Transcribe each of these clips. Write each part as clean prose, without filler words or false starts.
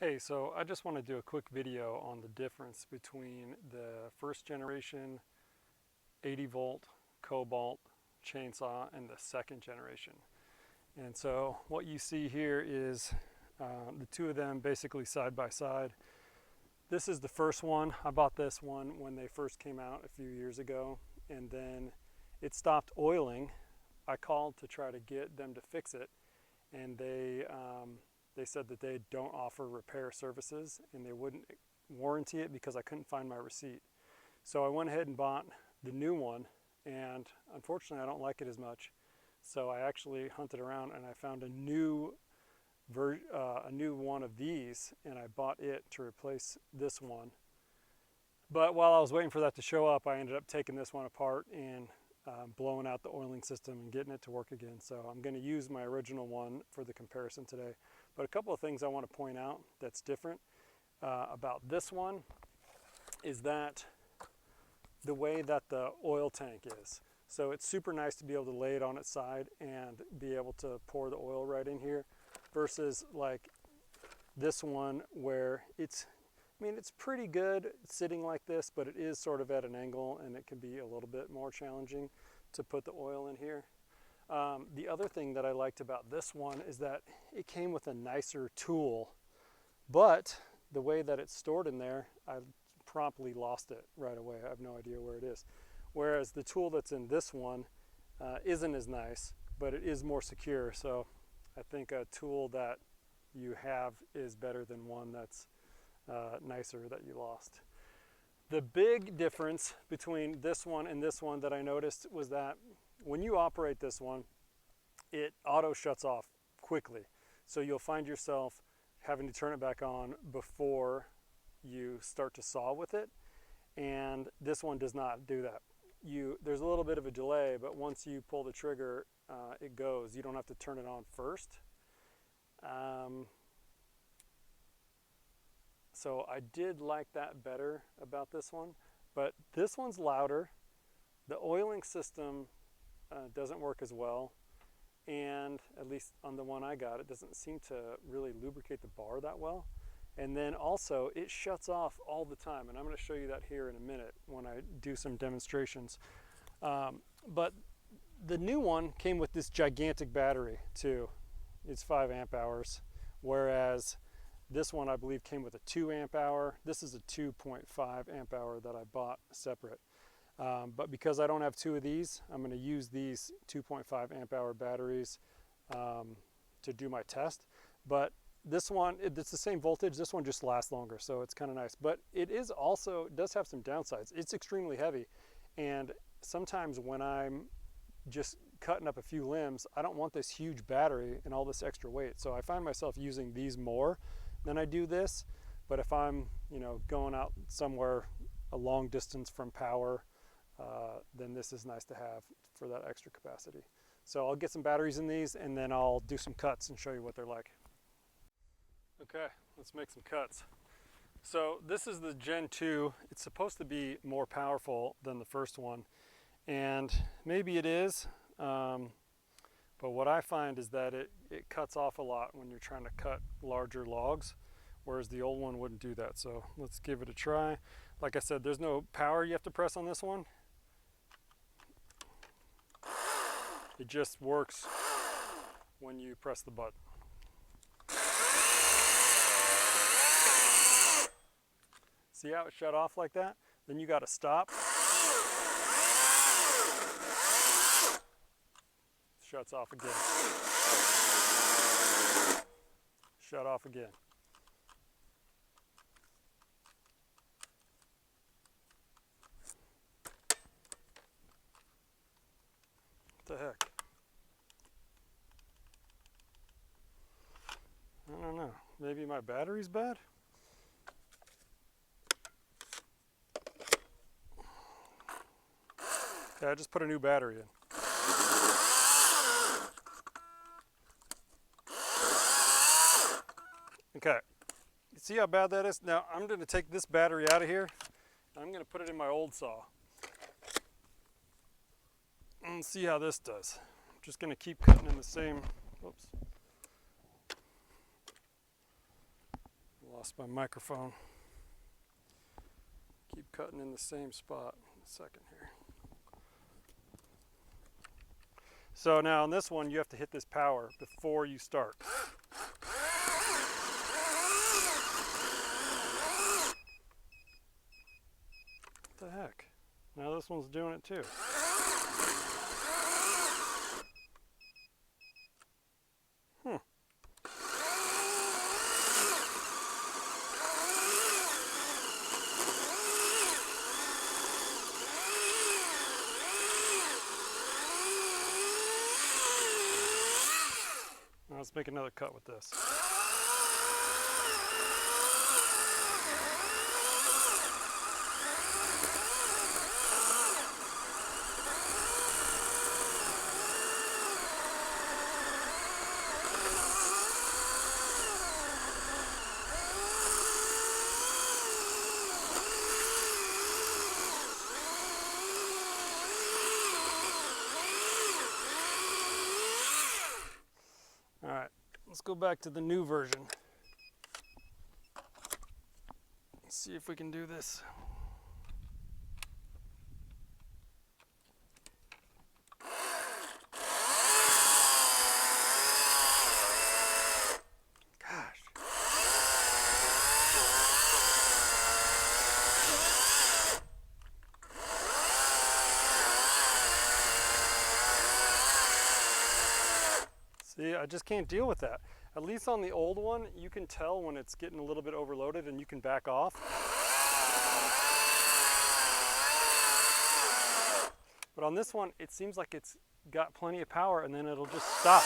Hey, so I just want to do a quick video on the difference between the first generation 80 volt Kobalt chainsaw and the second generation. And so what you see here is the two of them basically side by side. This is the first one. I bought this one when they first came out a few years ago, and then it stopped oiling. I called to try to get them to fix it, and they said that they don't offer repair services and they wouldn't warranty it because I couldn't find my receipt. So I went ahead and bought the new one, and unfortunately I don't like it as much. So I actually hunted around and I found a new one of these, and I bought it to replace this one. But while I was waiting for that to show up, I ended up taking this one apart and blowing out the oiling system and getting it to work again. So I'm going to use my original one for the comparison today. But a couple of things I want to point out that's different about this one is that the way that the oil tank is. So it's super nice to be able to lay it on its side and be able to pour the oil right in here versus like this one where it's pretty good sitting like this, but it is sort of at an angle and it can be a little bit more challenging to put the oil in here. The other thing that I liked about this one is that it came with a nicer tool, but the way that it's stored in there, I promptly lost it right away. I have no idea where it is. Whereas the tool that's in this one isn't as nice, but it is more secure. So I think a tool that you have is better than one that's nicer that you lost. The big difference between this one and this one that I noticed was that when you operate this one, it auto shuts off quickly. So you'll find yourself having to turn it back on before you start to saw with it. And this one does not do that. There's a little bit of a delay, but once you pull the trigger, it goes. You don't have to turn it on first. So I did like that better about this one, but this one's louder. The oiling system doesn't work as well, and at least on the one I got, it doesn't seem to really lubricate the bar that well. And then also it shuts off all the time, and I'm going to show you that here in a minute when I do some demonstrations. But the new one came with this gigantic battery too. It's 5 amp hours, whereas this one I believe came with a 2 amp hour. This is a 2.5 amp hour that I bought separate. But because I don't have two of these, I'm going to use these 2.5 amp hour batteries to do my test. But this one, it's the same voltage. This one just lasts longer, so it's kind of nice. But it does have some downsides. It's extremely heavy, and sometimes when I'm just cutting up a few limbs, I don't want this huge battery and all this extra weight. So I find myself using these more than I do this. But if I'm, going out somewhere a long distance from power, then this is nice to have for that extra capacity. So I'll get some batteries in these, and then I'll do some cuts and show you what they're like. Okay, let's make some cuts. So this is the Gen 2. It's supposed to be more powerful than the first one, and maybe it is, but what I find is that it cuts off a lot when you're trying to cut larger logs, whereas the old one wouldn't do that. So let's give it a try. Like I said, there's no power you have to press on this one. It just works when you press the button. See how it shut off like that? Then you got to stop. Shuts off again. Shut off again. What the heck? I don't know. Maybe my battery's bad? Okay, I just put a new battery in. Okay, see how bad that is? Now I'm going to take this battery out of here. I'm going to put it in my old saw. And see how this does. I'm just going to keep cutting in the same, whoops. Lost my microphone. Keep cutting in the same spot. A second here. So now on this one, you have to hit this power before you start. What the heck? Now this one's doing it too. Now let's make another cut with this. Alright, let's go back to the new version. Let's see if we can do this. Gosh. See, I just can't deal with that. At least on the old one, you can tell when it's getting a little bit overloaded and you can back off. But on this one, it seems like it's got plenty of power and then it'll just stop.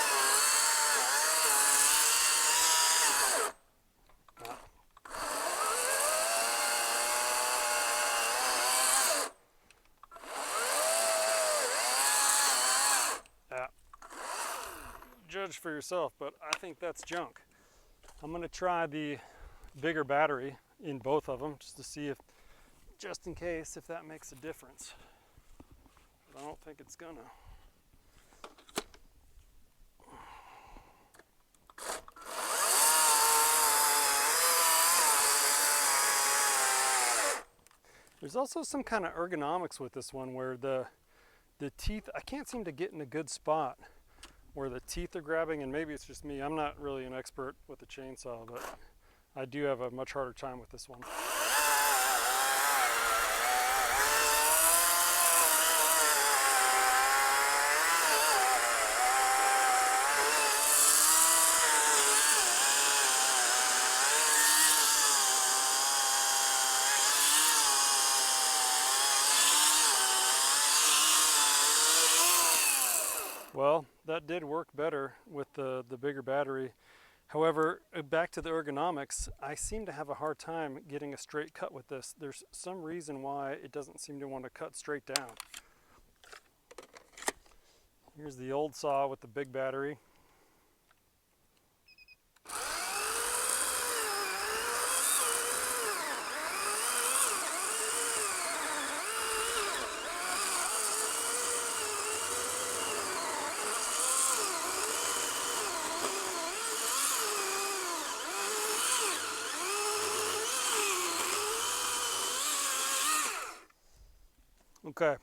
Judge for yourself, but I think that's junk. I'm going to try the bigger battery in both of them just to see if, just in case, if that makes a difference. But I don't think it's gonna. There's also some kind of ergonomics with this one where the teeth, I can't seem to get in a good spot where the teeth are grabbing, and maybe it's just me. I'm not really an expert with the chainsaw, but I do have a much harder time with this one. Well, that did work better with the bigger battery. However, back to the ergonomics, I seem to have a hard time getting a straight cut with this. There's some reason why it doesn't seem to want to cut straight down. Here's the old saw with the big battery. Okay,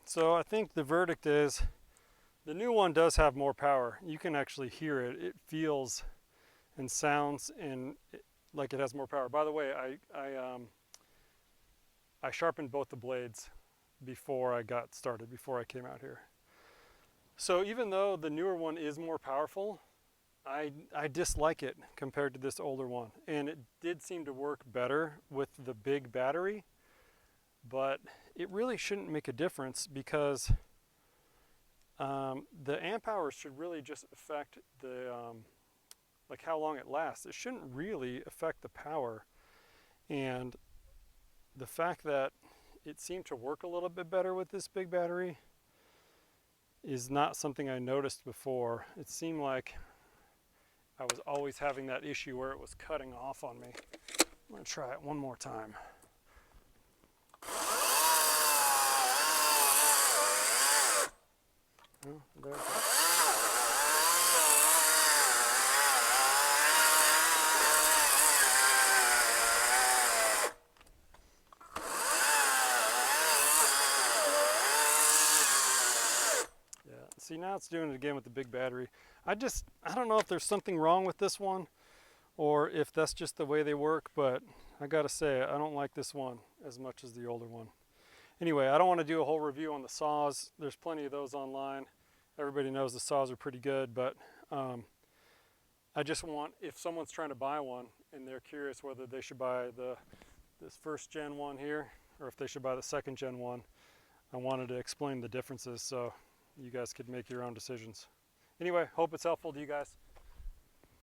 so I think the verdict is the new one does have more power. You can actually hear it. It feels and sounds like it has more power. By the way, I sharpened both the blades before I got started, before I came out here. So even though the newer one is more powerful, I dislike it compared to this older one. And it did seem to work better with the big battery, but it really shouldn't make a difference because the amp hours should really just affect the like how long it lasts. It shouldn't really affect the power. And the fact that it seemed to work a little bit better with this big battery is not something I noticed before. It seemed like I was always having that issue where it was cutting off on me. I'm gonna try it one more time. Oh, there it goes. it's doing it again with the big battery. I don't know if there's something wrong with this one or if that's just the way they work, but I gotta say, I don't like this one as much as the older one. Anyway, I don't want to do a whole review on the saws. There's plenty of those online. Everybody knows the saws are pretty good, but I just want, if someone's trying to buy one and they're curious whether they should buy this first gen one here or if they should buy the second gen one, I wanted to explain the differences so you guys could make your own decisions. Anyway, hope it's helpful to you guys.